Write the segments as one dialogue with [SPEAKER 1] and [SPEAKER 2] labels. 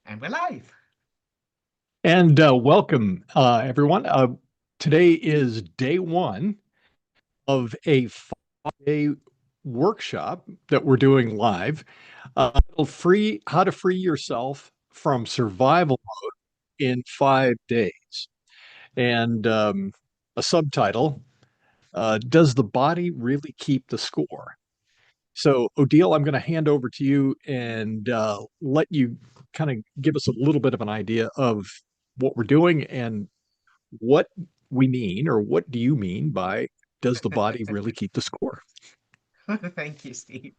[SPEAKER 1] And we're live.
[SPEAKER 2] And welcome, everyone. Today is day one of a 5-day workshop that we're doing live. How to free yourself from survival in 5 days. And a subtitle, Does the Body Really Keep the Score? So, Odile, I'm going to hand over to you and let you kind of give us a little bit of an idea of what we're doing and what we mean, or what do you mean by does the body really keep the score?
[SPEAKER 1] Thank you, Steve.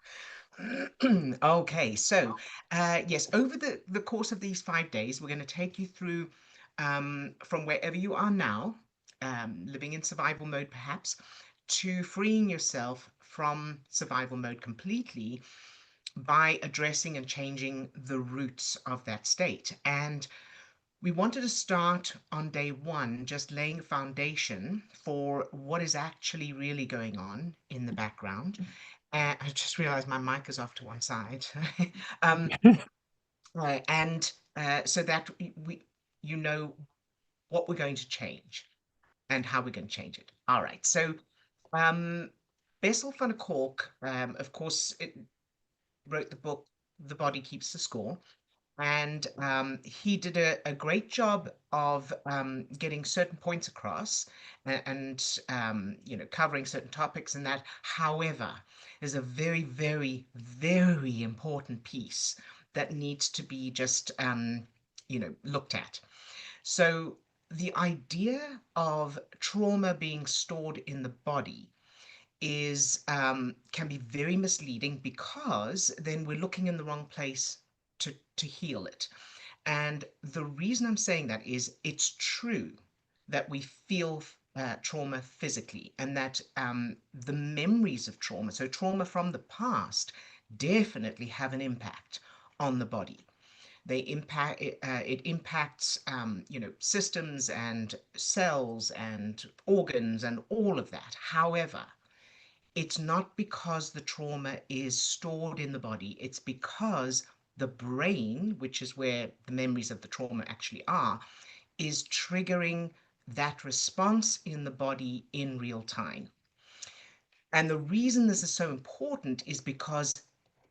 [SPEAKER 1] Okay, so yes, over the course of these 5 days, we're going to take you through from wherever you are now, living in survival mode perhaps, to freeing yourself from survival mode completely by addressing and changing the roots of that state. And we wanted to start on day one, just laying a foundation for what is actually really going on in the background. And I just realized my mic is off to one side. um, and so that you know what we're going to change and how we're going to change it. All right. So um, Bessel van der Kolk, of course, wrote the book "The Body Keeps the Score." And he did a great job of getting certain points across and covering certain topics and that. However, there's a very, very, very important piece that needs to be just looked at. So the idea of trauma being stored in the body is can be very misleading, because then we're looking in the wrong place to heal it. And the reason I'm saying that is it's true that we feel trauma physically, and that the memories of trauma, so trauma from the past, definitely have an impact on the body. It impacts systems and cells and organs and all of that. However, it's not because the trauma is stored in the body, it's because the brain, which is where the memories of the trauma actually are, is triggering that response in the body in real time. And the reason this is so important is because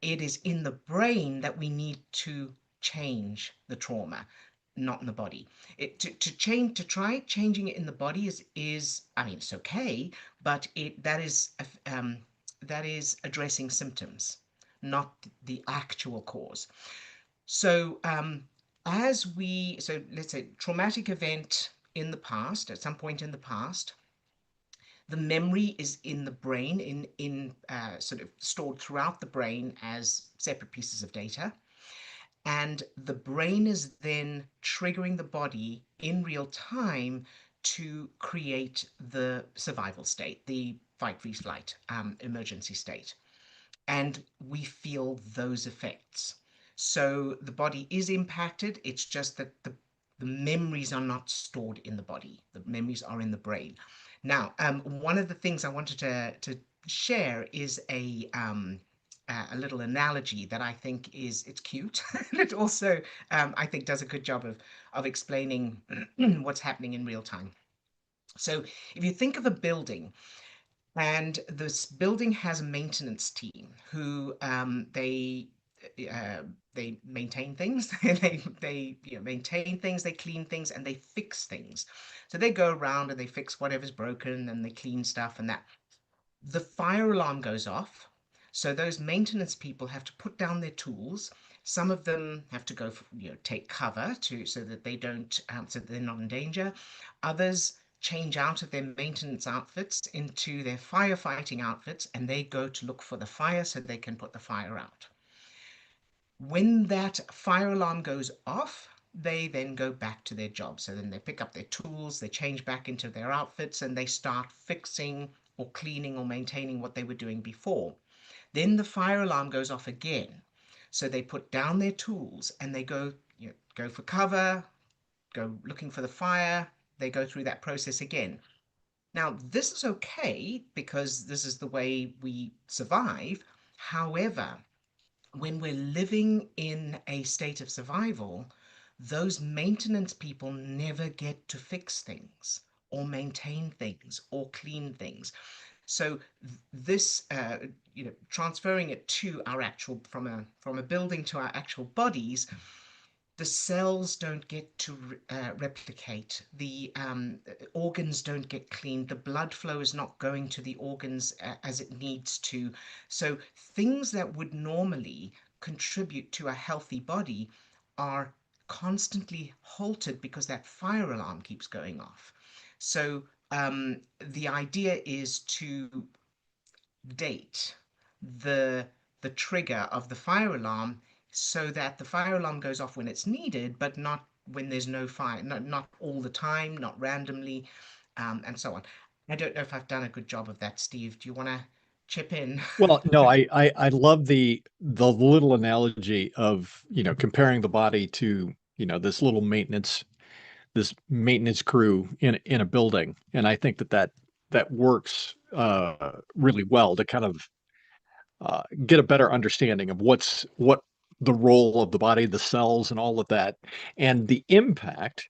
[SPEAKER 1] it is in the brain that we need to change the trauma, not in the body. To try changing it in the body is I mean, it's okay, but that is addressing symptoms, not the actual cause. So let's say traumatic event in the past, at some point in the past, the memory is in the brain, in sort of stored throughout the brain as separate pieces of data. And the brain is then triggering the body in real time to create the survival state, the fight, freeze, flight, emergency state. And we feel those effects. So the body is impacted. It's just that the memories are not stored in the body. The memories are in the brain. Now, one of the things I wanted to share is a little analogy that I think is it's cute. And it also I think does a good job of explaining what's happening in real time. So if you think of a building, and this building has a maintenance team who uh, they maintain things. They maintain things, they clean things, and they fix things. So they go around and they fix whatever's broken, and they clean stuff and that. The fire alarm goes off, so those maintenance people have to put down their tools. Some of them have to go for, take cover to so that they don't so that they're not in danger. Others change out of their maintenance outfits into their firefighting outfits, and they go to look for the fire so they can put the fire out. When that fire alarm goes off, they then go back to their job. So then they pick up their tools, they change back into their outfits, and they start fixing or cleaning or maintaining what they were doing before. Then the fire alarm goes off again. So they put down their tools and they go for cover, go looking for the fire. They go through that process again. Now, this is okay because this is the way we survive. However, when we're living in a state of survival, those maintenance people never get to fix things or maintain things or clean things. So this, transferring it to our actual, from a building to our actual bodies, the cells don't get to replicate, the organs don't get cleaned, the blood flow is not going to the organs as it needs to. So things that would normally contribute to a healthy body are constantly halted because that fire alarm keeps going off. So the idea is to date the the trigger of the fire alarm so that the fire alarm goes off when it's needed, but not when there's no fire, not all the time, not randomly, and so on. I don't know if I've done a good job of that, Steve. Do you want to chip in?
[SPEAKER 2] Well, no, I love the little analogy of, comparing the body to, this maintenance crew in a building. And I think that works really well to kind of get a better understanding of what the role of the body, the cells, and all of that, and the impact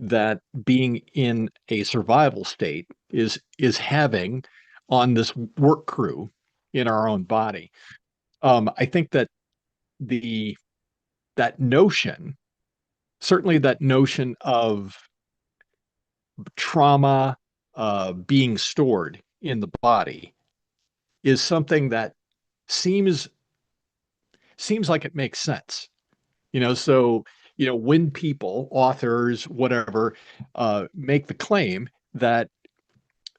[SPEAKER 2] that being in a survival state is having on this work crew in our own body. I think that the that notion, certainly that notion of trauma being stored in the body, is something that seems seems like it makes sense. So when people, authors, whatever, make the claim that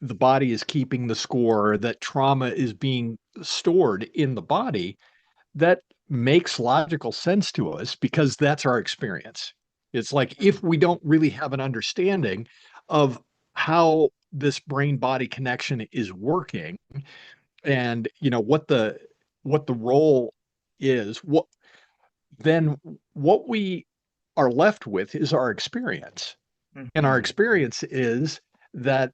[SPEAKER 2] the body is keeping the score, that trauma is being stored in the body, that makes logical sense to us because that's our experience. It's like if we don't really have an understanding of how this brain body connection is working, and what the role is, then what we are left with is our experience. And our
[SPEAKER 1] Hmm.
[SPEAKER 2] experience is that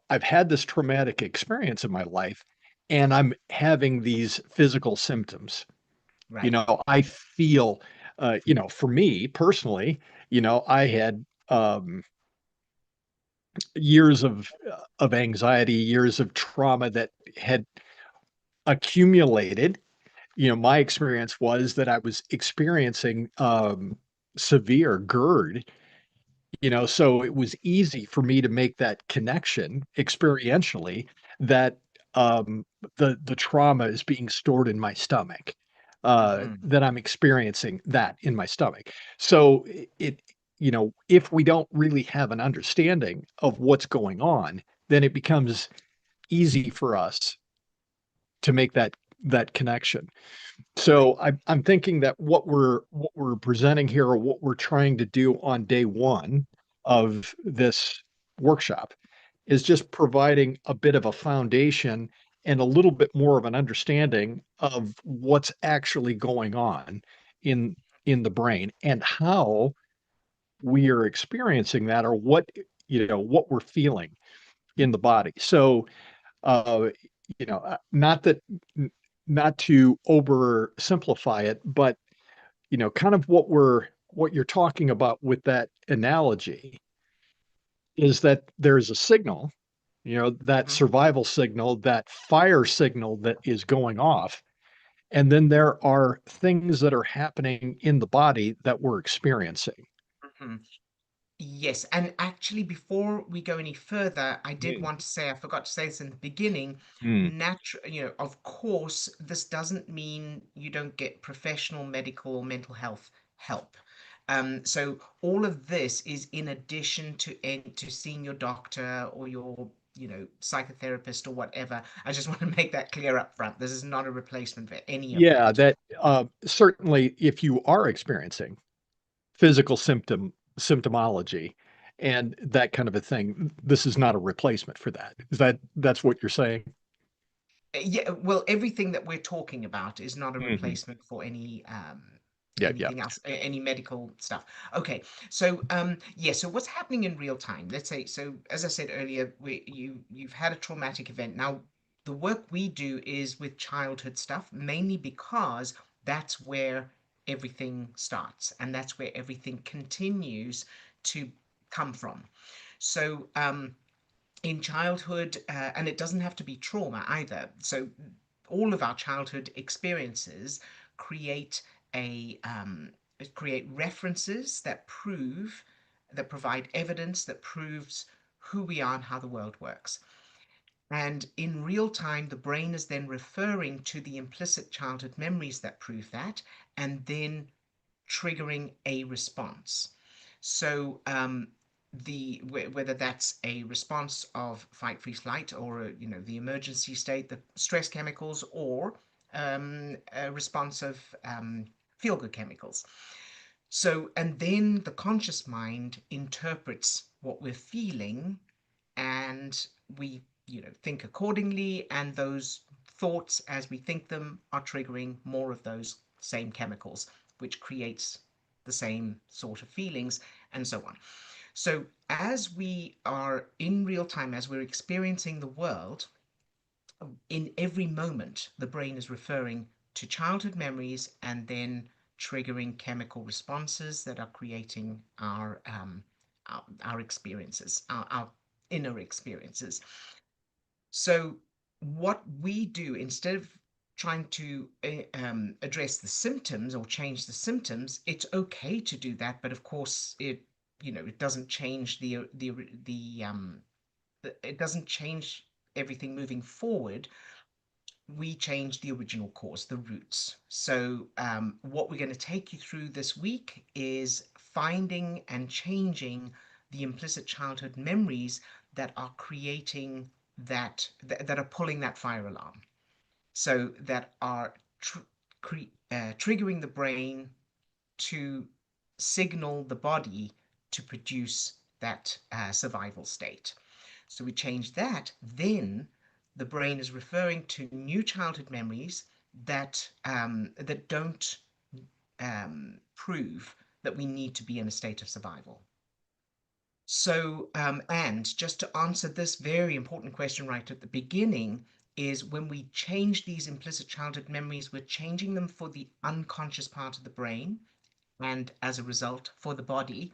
[SPEAKER 2] I've had this traumatic experience in my life and I'm having these physical symptoms.
[SPEAKER 1] Right.
[SPEAKER 2] I feel, for me personally, I had years of anxiety, years of trauma that had accumulated. My experience was that I was experiencing severe GERD. So it was easy for me to make that connection experientially that um, the trauma is being stored in my stomach,
[SPEAKER 1] Hmm.
[SPEAKER 2] that I'm experiencing that in my stomach. So if we don't really have an understanding of what's going on, then it becomes easy for us to make that connection.
[SPEAKER 1] Right.
[SPEAKER 2] So I'm thinking that what we're presenting here, or what we're trying to do on day one of this workshop, is just providing a bit of a foundation and a little bit more of an understanding of what's actually going on in in the brain and how we are experiencing that, or what we're feeling in the body. So uh, not that not to oversimplify it, but kind of what you're talking about with that analogy is that there's a signal, that
[SPEAKER 1] Hmm.
[SPEAKER 2] survival signal, that fire signal that is going off. And then there are things that are happening in the body that we're experiencing.
[SPEAKER 1] Hmm. Yes, and actually, before we go any further, I did
[SPEAKER 2] Mm.
[SPEAKER 1] want to say, I forgot to say this in the beginning,
[SPEAKER 2] Mm.
[SPEAKER 1] of course, this doesn't mean you don't get professional medical or mental health help. So all of this is in addition to seeing your doctor or your, psychotherapist or whatever. I just want to make that clear up front. This is not a replacement for any of
[SPEAKER 2] Yeah,
[SPEAKER 1] that.
[SPEAKER 2] that certainly if you are experiencing physical symptomology and that kind of a thing, this is not a replacement for that. That's what you're saying?
[SPEAKER 1] Yeah, well, everything that we're talking about is not a
[SPEAKER 2] Mhm.
[SPEAKER 1] replacement for
[SPEAKER 2] Yeah, yeah.
[SPEAKER 1] anything else, any medical stuff. Okay, so yeah, so what's happening in real time? Let's say, so as I said earlier, you've had a traumatic event. Now, the work we do is with childhood stuff, mainly because that's where everything starts, and that's where everything continues to come from. So, in childhood, and it doesn't have to be trauma either. So, all of our childhood experiences create a create references that provide evidence that proves who we are and how the world works. And in real time, the brain is then referring to the implicit childhood memories that prove that, and then triggering a response. So whether that's a response of fight, freeze, flight, or the emergency state, the stress chemicals, or a response of feel good chemicals. So, and then the conscious mind interprets what we're feeling, and we think accordingly, and those thoughts as we think them are triggering more of those same chemicals, which creates the same sort of feelings, and so on. So as we are in real time, as we're experiencing the world, in every moment the brain is referring to childhood memories and then triggering chemical responses that are creating our experiences, our inner experiences. So, what we do instead of trying to address the symptoms or change the symptoms, it's okay to do that, but of course, it doesn't change it doesn't change everything moving forward. We change the original cause, the roots. So, what we're going to take you through this week is finding and changing the implicit childhood memories that are creating that are pulling that fire alarm. So that are triggering the brain to signal the body to produce that survival state. So we change that, then the brain is referring to new childhood memories that don't prove that we need to be in a state of survival. So, and just to answer this very important question right at the beginning, is when we change these implicit childhood memories, we're changing them for the unconscious part of the brain, and as a result, for the body,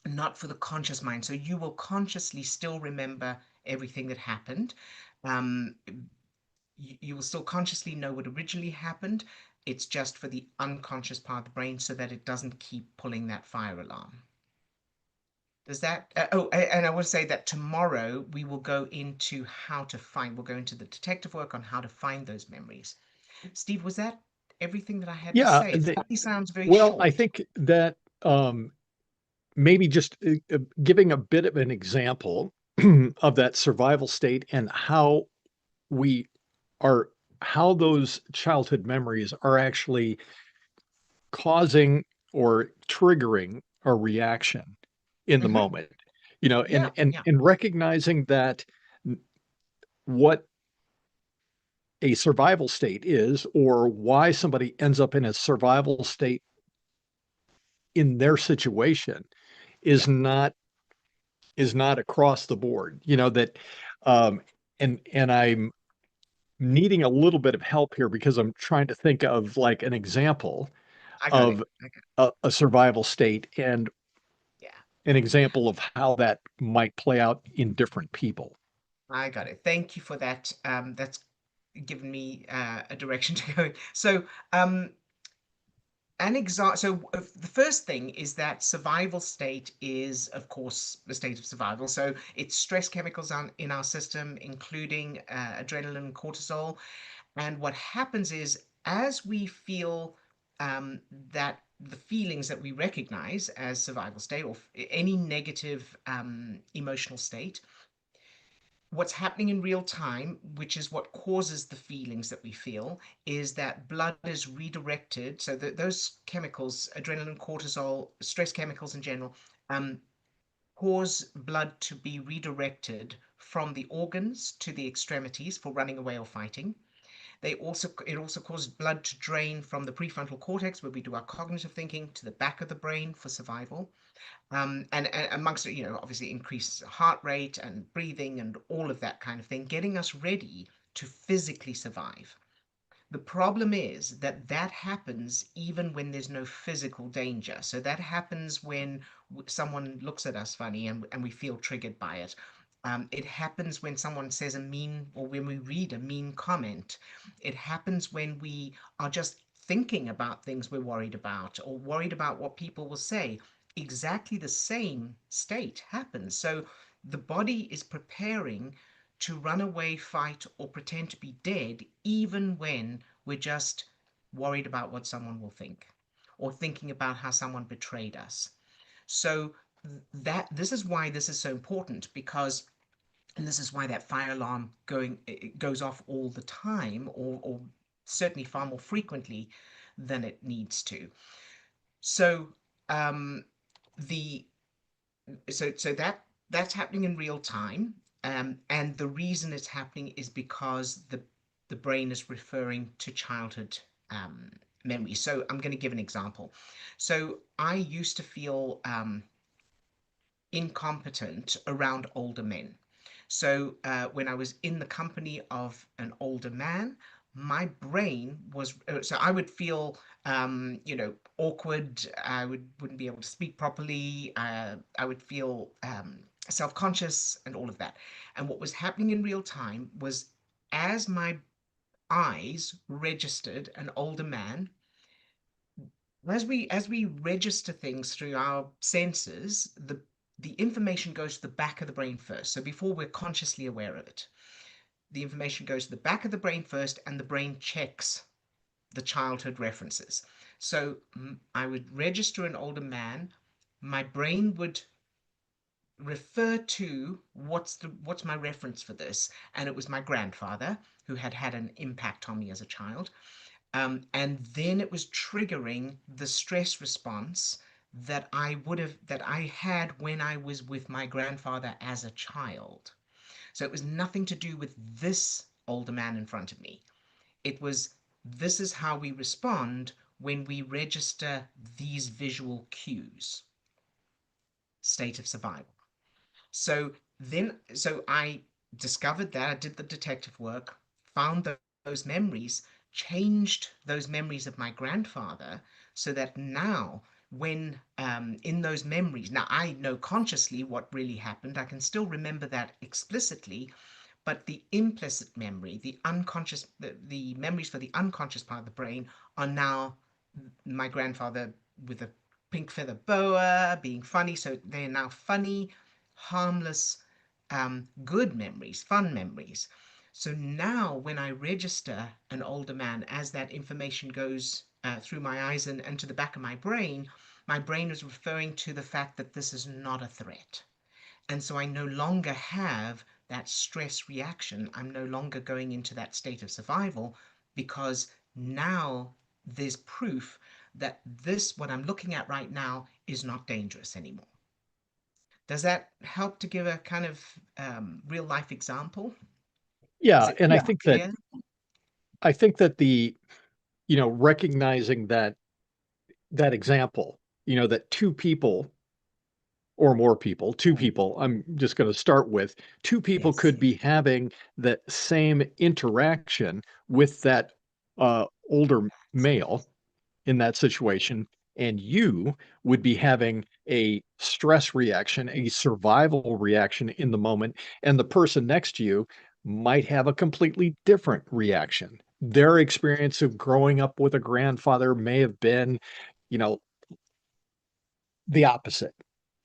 [SPEAKER 1] not for the conscious mind. So you will consciously still remember everything that happened. Um, you will still consciously know what originally happened. It's just for the unconscious part of the brain so that it doesn't keep pulling that fire alarm. Does that? And I will say that tomorrow we will go into we'll go into the detective work on how to find those memories. Steve, was that everything that I had to
[SPEAKER 2] Yeah.
[SPEAKER 1] say? It really sounds very
[SPEAKER 2] Well, I
[SPEAKER 1] short.
[SPEAKER 2] think that maybe just giving a bit of an example of that survival state and we are, how those childhood memories are actually causing or triggering a reaction in the
[SPEAKER 1] Hmm.
[SPEAKER 2] moment,
[SPEAKER 1] Yeah,
[SPEAKER 2] and
[SPEAKER 1] yeah.
[SPEAKER 2] recognizing that what a survival state is, or why somebody ends up in a survival state in their situation, is
[SPEAKER 1] Yeah,
[SPEAKER 2] not across the board. That um and I'm needing a little bit of help here because I'm trying to think of like an example
[SPEAKER 1] I got it.
[SPEAKER 2] of
[SPEAKER 1] I got
[SPEAKER 2] a survival state and
[SPEAKER 1] Yeah,
[SPEAKER 2] an example of how that might play out in different people.
[SPEAKER 1] I got it. Thank you for that. That's given me a direction to go in. So, an example. So, the first thing is that survival state is, of course, a state of survival. So, it's stress chemicals in our system, including adrenaline and cortisol. And what happens is, as we feel that the feelings that we recognize as survival state, or any negative emotional state, what's happening in real time, which is what causes the feelings that we feel, is that blood is redirected. So that those chemicals, adrenaline, cortisol, stress chemicals in general, um, cause blood to be redirected from the organs to the extremities for running away or fighting. It also causes blood to drain from the prefrontal cortex, where we do our cognitive thinking, to the back of the brain for survival. And amongst it, obviously increases heart rate and breathing and all of that kind of thing, getting us ready to physically survive. The problem is that that happens even when there's no physical danger. So that happens when someone looks at us funny and we feel triggered by it. It happens when someone says a mean, or when we read a mean comment. It happens when we are just thinking about things we're worried about, or worried about what people will say. Exactly the same state happens. So the body is preparing to run away, fight, or pretend to be dead, even when we're just worried about what someone will think, or thinking about how someone betrayed us. So that this is why this is so important, because, and this is why that fire alarm it goes off all the time, or certainly far more frequently than it needs to. So um, the that's happening in real time, and the reason it's happening is because the brain is referring to childhood um, memories. So I'm going to give an example. So I used to feel incompetent around older men. So when I was in the company of an older man, my brain was so I would feel awkward. Wouldn't be able to speak properly. I would feel self-conscious and all of that. And what was happening in real time was, as my eyes registered an older man, as we register things through our senses, the information goes to the back of the brain first. So before we're consciously aware of it, the information goes to the back of the brain first, and the brain checks the childhood references. So I would register an older man, my brain would refer to what's my reference for this, and it was my grandfather who had had an impact on me as a child. And then it was triggering the stress response that I had when I was with my grandfather as a child. So it was nothing to do with this older man in front of me. It was, this is how we respond when we register these visual cues. State of survival. So I discovered that, I did the detective work, found those memories, changed those memories of my grandfather, so that now, when in those memories, now I know consciously what really happened, I can still remember that explicitly, but the implicit memory, the unconscious, the memories for the unconscious part of the brain are now my grandfather with a pink feather boa being funny. So they're now funny, harmless, good memories, fun memories. So now when I register an older man, as that information goes through my eyes and to the back of my brain is referring to the fact that this is not a threat. And so I no longer have that stress reaction. I'm no longer going into that state of survival, because now there's proof that this, what I'm looking at right now, is not dangerous anymore. Does that help to give a kind of real life example? Is
[SPEAKER 2] Yeah,
[SPEAKER 1] it
[SPEAKER 2] and
[SPEAKER 1] clear?
[SPEAKER 2] I think that the, recognizing that example, that two people or more people, two
[SPEAKER 1] Mm,
[SPEAKER 2] people, I'm just going to start with, two people
[SPEAKER 1] yes,
[SPEAKER 2] could be having that same interaction with that older male in that situation, and you would be having a stress reaction, a survival reaction in the moment, and the person next to you might have a completely different reaction. Their experience of growing up with a grandfather may have been, you know, the opposite,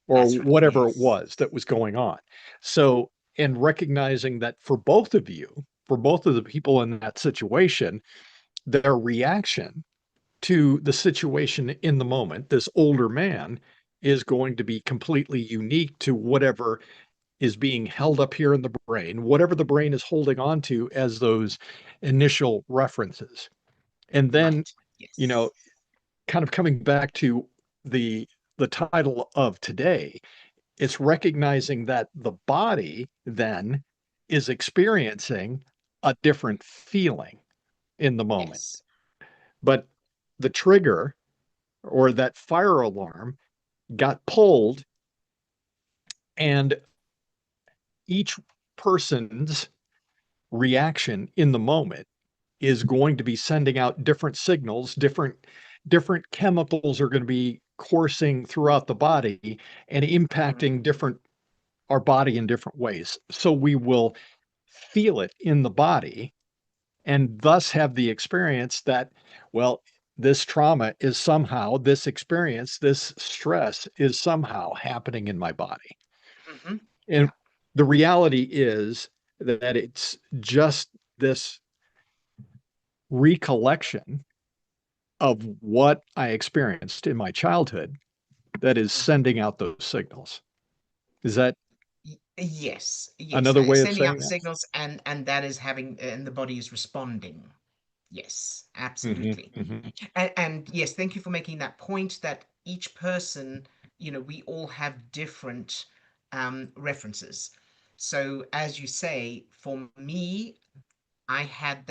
[SPEAKER 2] or
[SPEAKER 1] that's right.
[SPEAKER 2] whatever it
[SPEAKER 1] Yes,
[SPEAKER 2] was that was going on. So, and recognizing that for both of you, for both of the people in that situation, their reaction to the situation in the moment, this older man is going to be completely unique to whatever is being held up here in the brain, whatever the brain is holding on to as those initial references. And then,
[SPEAKER 1] right.
[SPEAKER 2] you know,
[SPEAKER 1] Yes,
[SPEAKER 2] kind of coming back to the the title of today, it's recognizing that the body then is experiencing a different feeling in the moment.
[SPEAKER 1] yes,
[SPEAKER 2] But the trigger or that fire alarm got pulled, and each person's reaction in the moment is going to be sending out different signals, different chemicals are going to be coursing throughout the body and
[SPEAKER 1] Mm,
[SPEAKER 2] impacting different our body in different ways. So we will feel it in the body and thus have the experience that, well, this trauma is somehow, this experience, this stress is somehow happening in my body.
[SPEAKER 1] hmm.
[SPEAKER 2] And
[SPEAKER 1] Yeah.
[SPEAKER 2] the reality is that it's just this recollection of what I experienced in my childhood that is
[SPEAKER 1] Hmm.
[SPEAKER 2] sending out those signals. Is that
[SPEAKER 1] Yes, yes.
[SPEAKER 2] another way of
[SPEAKER 1] Sending out
[SPEAKER 2] saying
[SPEAKER 1] the
[SPEAKER 2] that?
[SPEAKER 1] signals, and that is having, and the body is responding. Yes,
[SPEAKER 2] Mhm,
[SPEAKER 1] absolutely.
[SPEAKER 2] mhm,
[SPEAKER 1] And yes, thank you for making that point that each person, we all have different references. So as you say, for me, I had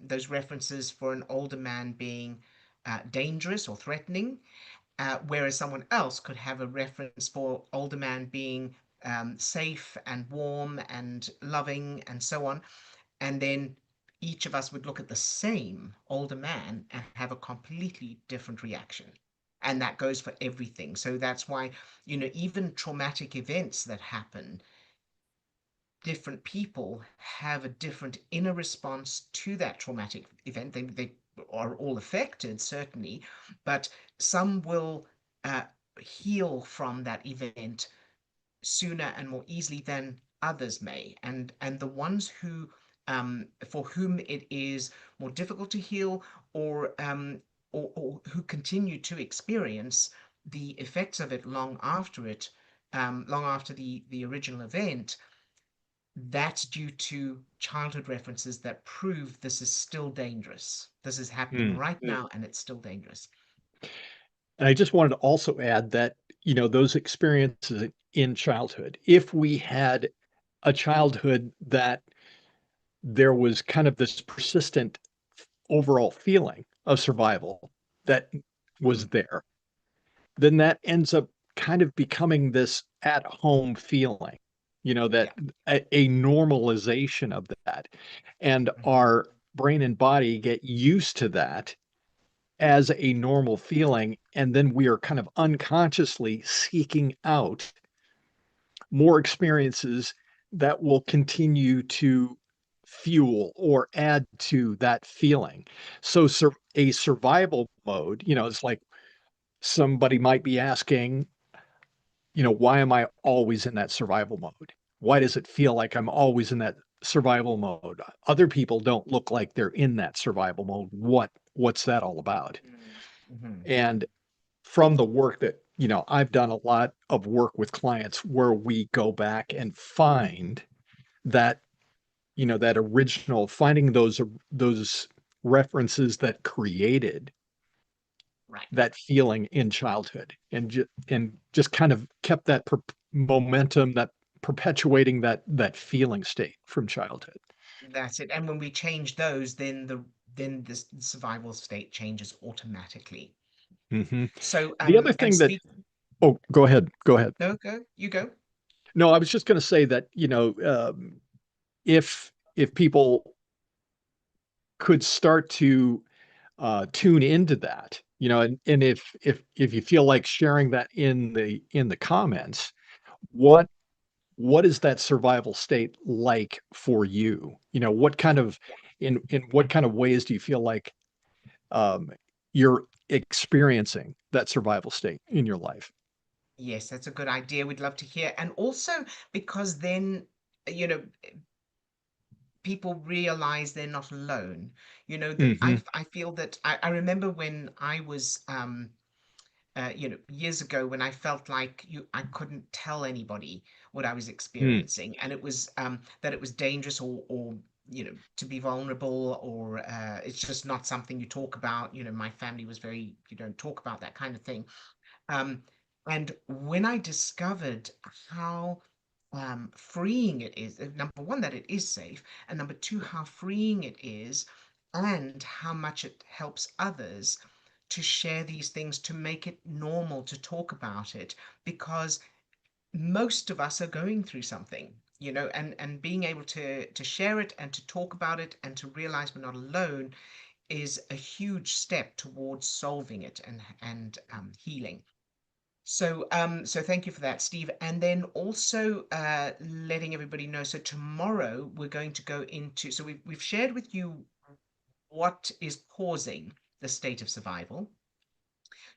[SPEAKER 1] those references for an older man being dangerous or threatening, whereas someone else could have a reference for older man being safe and warm and loving and so on. And then each of us would look at the same older man and have a completely different reaction. And that goes for everything. So that's why, even traumatic events that happen, different people have a different inner response to that traumatic event. They are all affected, certainly, but some will uh, heal from that event sooner and more easily than others may. And the ones who for whom it is more difficult to heal, or who continue to experience the effects of it long after the original event, that's due to childhood references that prove this is still dangerous. This is happening
[SPEAKER 2] mm,
[SPEAKER 1] right
[SPEAKER 2] mm.
[SPEAKER 1] now and it's still dangerous.
[SPEAKER 2] And I just wanted to also add that, those experiences in childhood, if we had a childhood that there was kind of this persistent overall feeling of survival that was
[SPEAKER 1] Mm,
[SPEAKER 2] there, then that ends up kind of becoming this at home feeling, that
[SPEAKER 1] yeah.
[SPEAKER 2] a normalization of that. And
[SPEAKER 1] Hmm.
[SPEAKER 2] our brain and body get used to that as a normal feeling. And then we are kind of unconsciously seeking out more experiences that will continue to fuel or add to that feeling. So, a survival mode, it's like somebody might be asking, why am I always in that survival mode? Why does it feel like I'm always in that survival mode? Other people don't look like they're in that survival mode. What's that all about?
[SPEAKER 1] Hmm.
[SPEAKER 2] And from the work that, I've done a lot of work with clients where we go back and find that, that original, finding those references that created
[SPEAKER 1] Right.
[SPEAKER 2] that feeling in childhood and just kind of kept that momentum, that perpetuating that feeling state from childhood.
[SPEAKER 1] That's it. And when we change those, then the survival state changes automatically.
[SPEAKER 2] Hmm.
[SPEAKER 1] So
[SPEAKER 2] The other
[SPEAKER 1] and
[SPEAKER 2] thing that
[SPEAKER 1] speak
[SPEAKER 2] oh, go ahead.
[SPEAKER 1] no, go, you go.
[SPEAKER 2] No, I was just going to say that if people could start to tune into that, and if you feel like sharing that in the comments, what what is that survival state like for you? What kind of
[SPEAKER 1] Yeah.
[SPEAKER 2] in what kind of ways do you feel like um, you're experiencing that survival state in your life?
[SPEAKER 1] Yes, that's a good idea. We'd love to hear. And also because then, you know, people realize they're not alone. That
[SPEAKER 2] Hmm.
[SPEAKER 1] I feel that I remember when I was years ago when I felt like I couldn't tell anybody what I was
[SPEAKER 2] Mm,
[SPEAKER 1] experiencing, and it was that it was dangerous, or to be vulnerable, or it's just not something you talk about. My family was very, you don't talk about that kind of thing. Um, and when I discovered how freeing it is, number one, that it is safe, and number two, how freeing it is, and how much it helps others to share these things, to make it normal to talk about it, because most of us are going through something. and being able to share it and to talk about it and to realize we're not alone is a huge step towards solving it and healing. So thank you for that, Steve. And then also letting everybody know. So tomorrow we're going to go into. So we've shared with you what is causing the state of survival.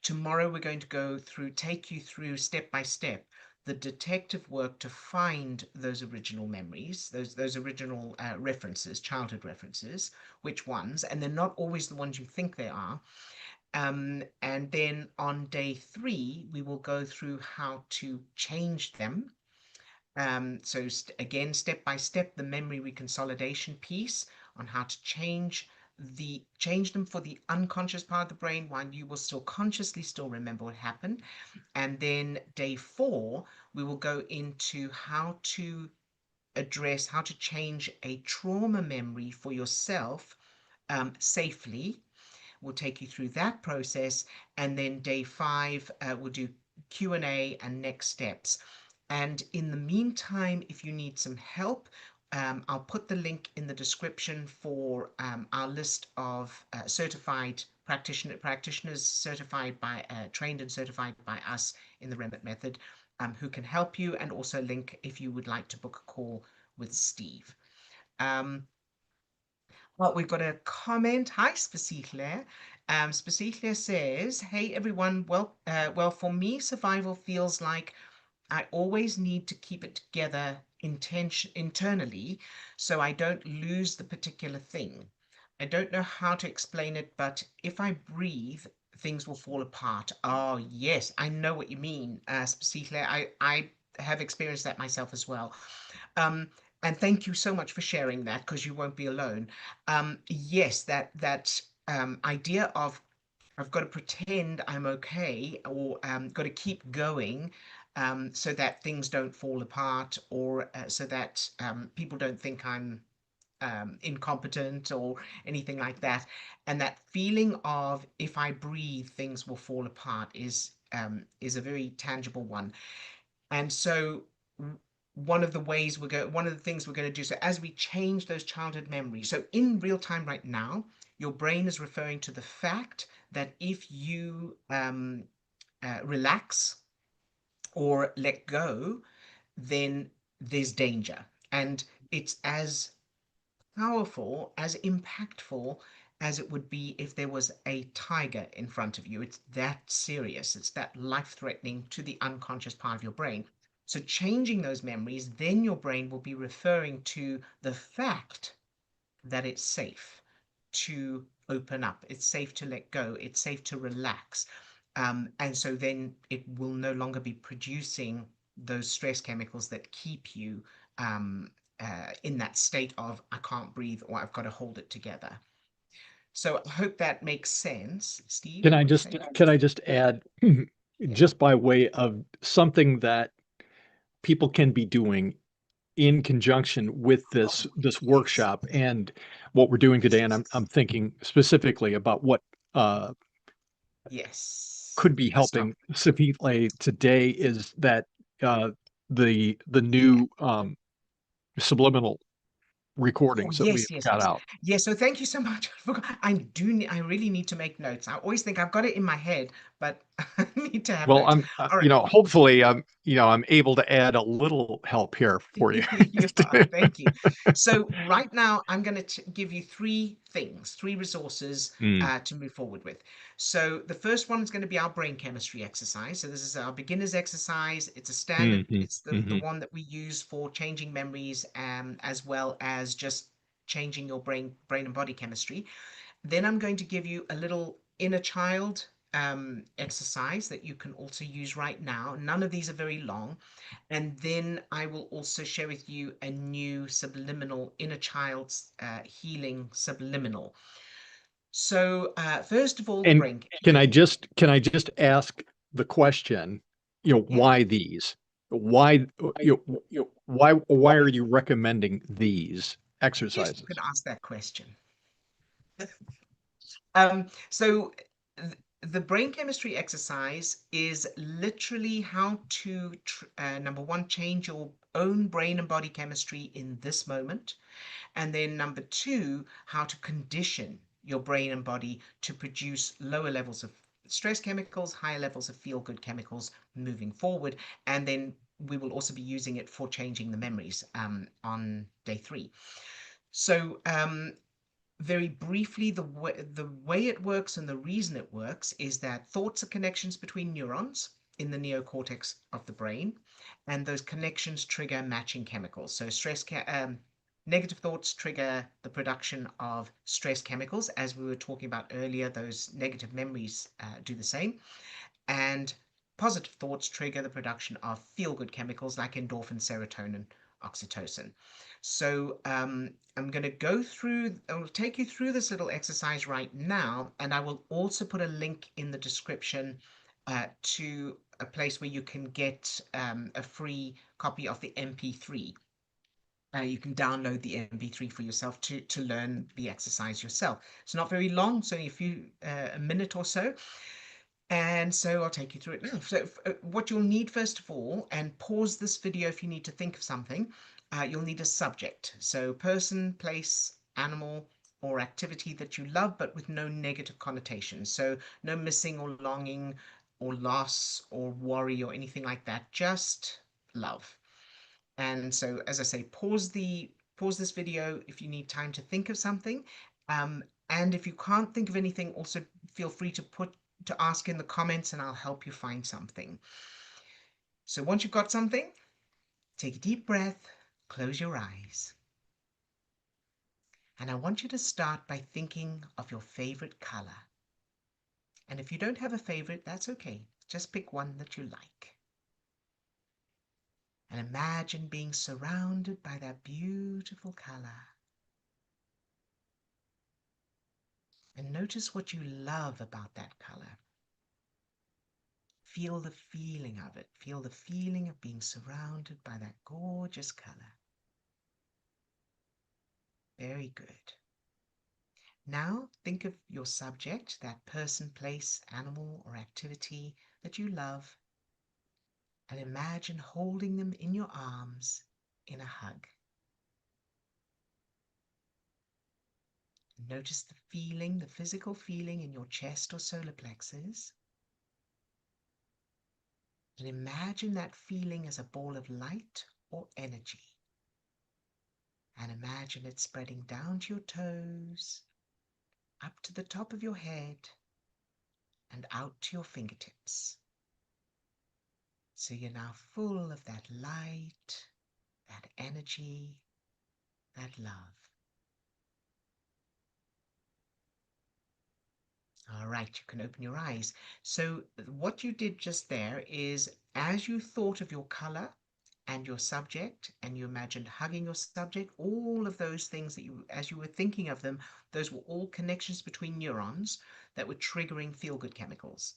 [SPEAKER 1] Tomorrow we're going to take you through step by step the detective work to find those original memories, those original references, childhood references, which ones, and they're not always the ones you think they are. And then on day 3, we will go through how to change them. Again, step by step, the memory reconsolidation piece on how to change them for the unconscious part of the brain while you will still consciously still remember what happened. And then day 4, we will go into how to change a trauma memory for yourself safely. We'll take you through that process, and then day 5 we'll do Q&A and next steps. And in the meantime, if you need some help, I'll put the link in the description for our list of certified practitioners certified by trained and certified by us in the Remmert method, who can help you, and also a link if you would like to book a call with Steve. Um, well, we've got a comment. Hi, Specicler. Specicler says, "Hey everyone. Well, for me, survival feels like I always need to keep it together internally, so I don't lose the particular thing. I don't know how to explain it, but if I breathe, things will fall apart." Oh, yes, I know what you mean, Specicler. I have experienced that myself as well. Um, and thank you so much for sharing that, because you won't be alone. Yes, that idea of I've got to pretend I'm okay, or got to keep going, so that things don't fall apart, or so that people don't think I'm incompetent or anything like that. And that feeling of if I breathe, things will fall apart is a very tangible one. And so one of the things we're going to do, so as we change those childhood memories, so in real time right now, your brain is referring to the fact that if you relax or let go, then there's danger. And it's as powerful, as impactful as it would be if there was a tiger in front of you. It's that serious. It's that life-threatening to the unconscious part of your brain. So changing those memories, then your brain will be referring to the fact that it's safe to open up, it's safe to let go, it's safe to relax. And so then it will no longer be producing those stress chemicals that keep you um, in that state of I can't breathe or I've got to hold it together. So I hope that makes sense. Steve,
[SPEAKER 2] Can
[SPEAKER 1] you
[SPEAKER 2] I
[SPEAKER 1] were
[SPEAKER 2] just
[SPEAKER 1] saying?
[SPEAKER 2] can I just add,
[SPEAKER 1] Yeah.
[SPEAKER 2] just by way of something that people can be doing in conjunction with
[SPEAKER 1] Oh,
[SPEAKER 2] this
[SPEAKER 1] yes.
[SPEAKER 2] workshop and what we're doing today, and I'm thinking specifically about what uh,
[SPEAKER 1] Yes.
[SPEAKER 2] could be
[SPEAKER 1] Stop.
[SPEAKER 2] helping Savile today is that uh, the
[SPEAKER 1] Yeah.
[SPEAKER 2] new subliminal
[SPEAKER 1] Oh,
[SPEAKER 2] recordings that we've
[SPEAKER 1] yes, yes,
[SPEAKER 2] got
[SPEAKER 1] yes.
[SPEAKER 2] out.
[SPEAKER 1] Yes, so thank you so much. I really need to make notes. I always think I've got it in my head, but I need to have
[SPEAKER 2] Well,
[SPEAKER 1] notes.
[SPEAKER 2] I'm
[SPEAKER 1] All right.
[SPEAKER 2] hopefully I'm able to add a little help here for you.
[SPEAKER 1] You are. Thank you. So right now, I'm going to give you three resources
[SPEAKER 2] Mm,
[SPEAKER 1] to move forward with. So the first one is going to be our brain chemistry exercise. So this is our beginner's exercise. It's a standard.
[SPEAKER 2] mhm,
[SPEAKER 1] It's the
[SPEAKER 2] mhm.
[SPEAKER 1] one that we use for changing memories, as well as just changing your brain and body chemistry. Then I'm going to give you a little inner child exercise that you can also use right now. None of these are very long. And then I will also share with you a new subliminal inner child's healing subliminal. So first of all, the
[SPEAKER 2] And
[SPEAKER 1] brain.
[SPEAKER 2] can I just ask the question,
[SPEAKER 1] Yeah.
[SPEAKER 2] why these? Why, why are you recommending these
[SPEAKER 1] Yes, you
[SPEAKER 2] exercises?
[SPEAKER 1] can ask that question. So the brain chemistry exercise is literally how to number one, change your own brain and body chemistry in this moment. And then number two, how to condition your brain and body to produce lower levels of stress chemicals, higher levels of feel good chemicals moving forward. And then we will also be using it for changing the memories on day three. So, very briefly, the way it works and the reason it works is that thoughts are connections between neurons in the neocortex of the brain, and those connections trigger matching chemicals. So negative thoughts trigger the production of stress chemicals, as we were talking about earlier. Those negative memories do the same, and positive thoughts trigger the production of feel good chemicals like endorphin, serotonin, oxytocin. So I'm going to I'll take you through this little exercise right now, and I will also put a link in the description to a place where you can get a free copy of the MP3. You can download the MP3 for yourself to learn the exercise yourself. It's not very long, it's only a minute or so, and so I'll take you through it now. So what you'll need first of all, and pause this video if you need to think of something, you'll need a subject. So person, place, animal, or activity that you love, but with no negative connotations. So no missing or longing or loss or worry or anything like that, just love. And so, as I say, pause this video if you need time to think of something. And if you can't think of anything, also feel free to ask in the comments and I'll help you find something. So once you've got something, take a deep breath, close your eyes. And I want you to start by thinking of your favorite color. And if you don't have a favorite, that's okay. Just pick one that you like. And imagine being surrounded by that beautiful color. And notice what you love about that color. Feel the feeling of it. Feel the feeling of being surrounded by that gorgeous color. Very good. Now think of your subject, that person, place, animal, or activity that you love, and imagine holding them in your arms in a hug. Notice the feeling, the physical feeling in your chest or solar plexus. And imagine that feeling as a ball of light or energy. And imagine it spreading down to your toes, up to the top of your head, and out to your fingertips. So you're now full of that light, that energy, that love. All right, you can open your eyes. So what you did just there is, as you thought of your color and your subject, and you imagined hugging your subject, all of those things that as you were thinking of them, those were all connections between neurons that were triggering feel-good chemicals.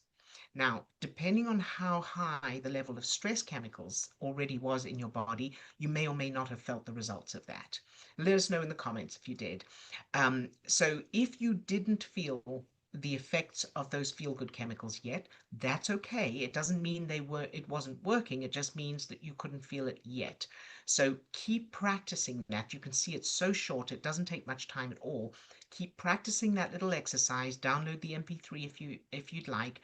[SPEAKER 1] Now, depending on how high the level of stress chemicals already was in your body, you may or may not have felt the results of that. Let us know in the comments if you did. So if you didn't feel the effects of those feel-good chemicals yet, that's okay. It doesn't mean it wasn't working. It just means that you couldn't feel it yet. So keep practicing that. You can see it's so short. It doesn't take much time at all. Keep practicing that little exercise. Download the MP3 if you'd like.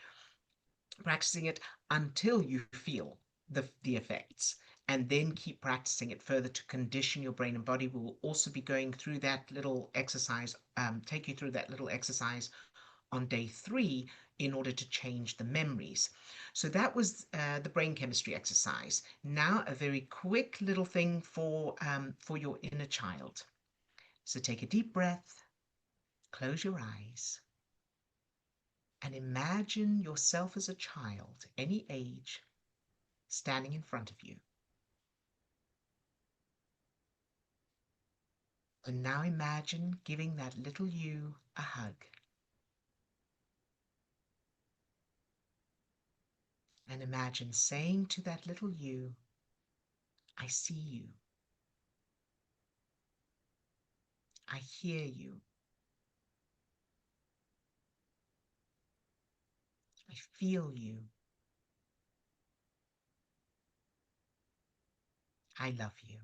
[SPEAKER 1] Practicing it until you feel the effects, and then keep practicing it further to condition your brain and body. We will also be going through that little exercise, take you through that little exercise on day three in order to change the memories. So that was the brain chemistry exercise. Now a very quick little thing for your inner child. So take a deep breath, close your eyes, and imagine yourself as a child, any age, standing in front of you. And now imagine giving that little you a hug. And imagine saying to that little you, I see you. I hear you. I feel you. I love you.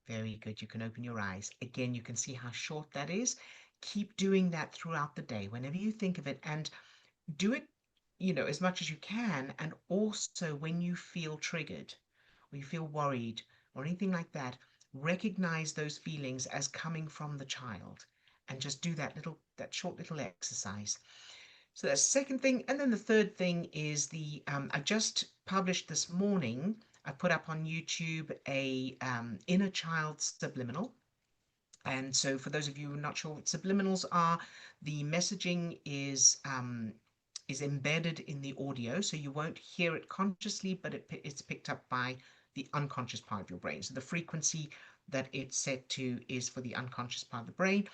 [SPEAKER 1] Very good. You can open your eyes. Again, you can see how short that is. Keep doing that throughout the day, whenever you think of it, and do it, as much as you can. And also, when you feel triggered or you feel worried or anything like that, recognize those feelings as coming from the child and just do that short little exercise. So that's the second thing. And then the third thing is I just published this morning, I put up on YouTube a inner child subliminal. And so, for those of you who are not sure what subliminals are, the messaging is embedded in the audio, so you won't hear it consciously, but it's picked up by the unconscious part of your brain. So the frequency that it's set to is for the unconscious part of the brain,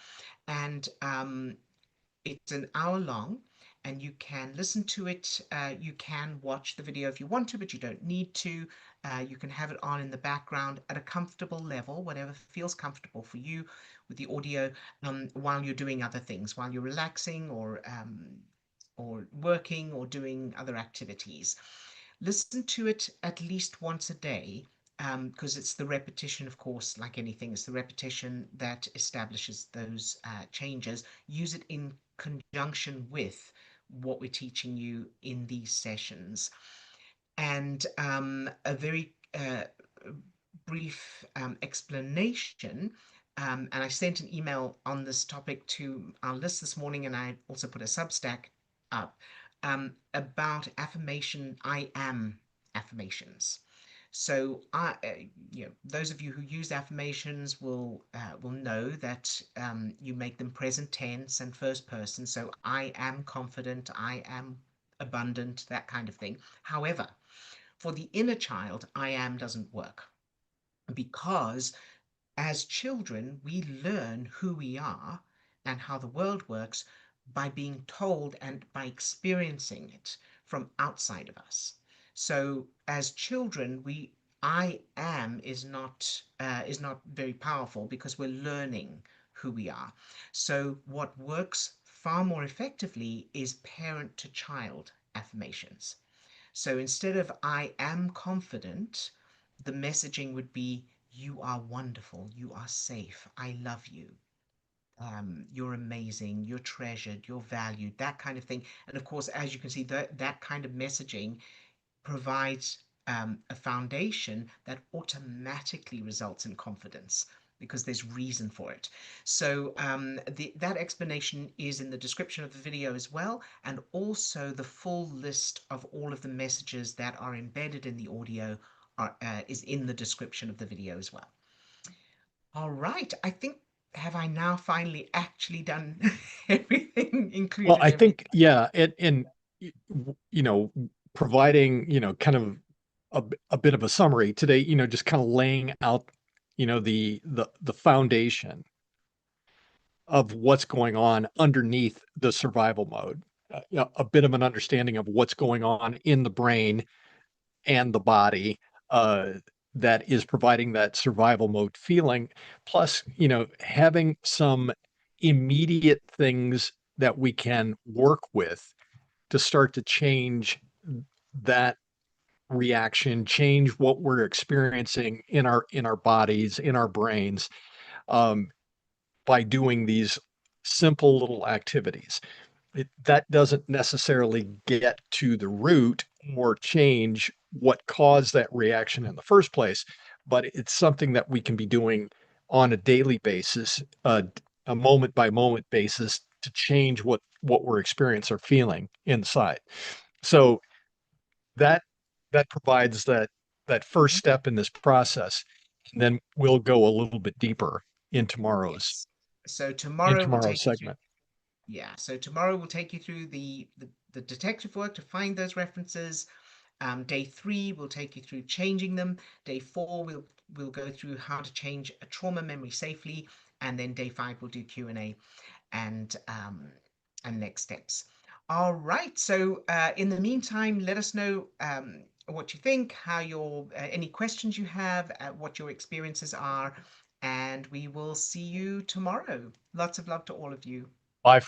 [SPEAKER 1] and it's an hour long, and you can listen to it. You can watch the video if you want to, but you don't need to. You can have it on in the background at a comfortable level, whatever feels comfortable for you with the audio, while you're doing other things, while you're relaxing or working or doing other activities. Listen to it at least once a day, because it's the repetition, of course, like anything, it's the repetition that establishes those changes. Use it in conjunction with what we're teaching you in these sessions. And a very brief explanation. And I sent an email on this topic to our list this morning, and I also put a Substack up about affirmation. I am affirmations. So, those of you who use affirmations will know that you make them present tense and first person. So, I am confident, I am abundant, that kind of thing. However, for the inner child, I am doesn't work, because as children, we learn who we are and how the world works by being told and by experiencing it from outside of us. So as children, we I am is not very powerful because we're learning who we are. So what works far more effectively is parent to child affirmations. So instead of I am confident, the messaging would be you are wonderful, you are safe, I love you, you're amazing, you're treasured, you're valued, that kind of thing. And of course, as you can see, that kind of messaging provides a foundation that automatically results in confidence because there's reason for it. So that explanation is in the description of the video as well, and also the full list of all of the messages that are embedded in the audio is in the description of the video as well. All right, I think, have I now finally actually done everything,
[SPEAKER 2] Well,
[SPEAKER 1] included
[SPEAKER 2] I
[SPEAKER 1] everything?
[SPEAKER 2] think, yeah, and you know, providing, kind of a bit of a summary today, just kind of laying out, the foundation of what's going on underneath the survival mode. A bit of an understanding of what's going on in the brain and the body, uh, that is providing that survival mode feeling. Plus, having some immediate things that we can work with to start to change that reaction, change what we're experiencing in our bodies, in our brains, um, by doing these simple little activities. That doesn't necessarily get to the root or change what caused that reaction in the first place, but it's something that we can be doing on a daily basis, a moment by moment basis, to change what we're experiencing or feeling inside. So that that provides that first
[SPEAKER 1] Mhm.
[SPEAKER 2] step in this process, and then we'll go a little bit deeper in tomorrow's
[SPEAKER 1] Yes. So
[SPEAKER 2] in
[SPEAKER 1] tomorrow we'll
[SPEAKER 2] tomorrow's
[SPEAKER 1] take you through.
[SPEAKER 2] segment.
[SPEAKER 1] Yeah, so tomorrow we'll take you through the detective work to find those references. Day three, we'll take you through changing them. Day four, we'll go through how to change a trauma memory safely, and then day five, we'll do Q&A and next steps. All right. So in the meantime, let us know what you think, how your any questions you have, what your experiences are, and we will see you tomorrow. Lots of love to all of you.
[SPEAKER 2] Bye for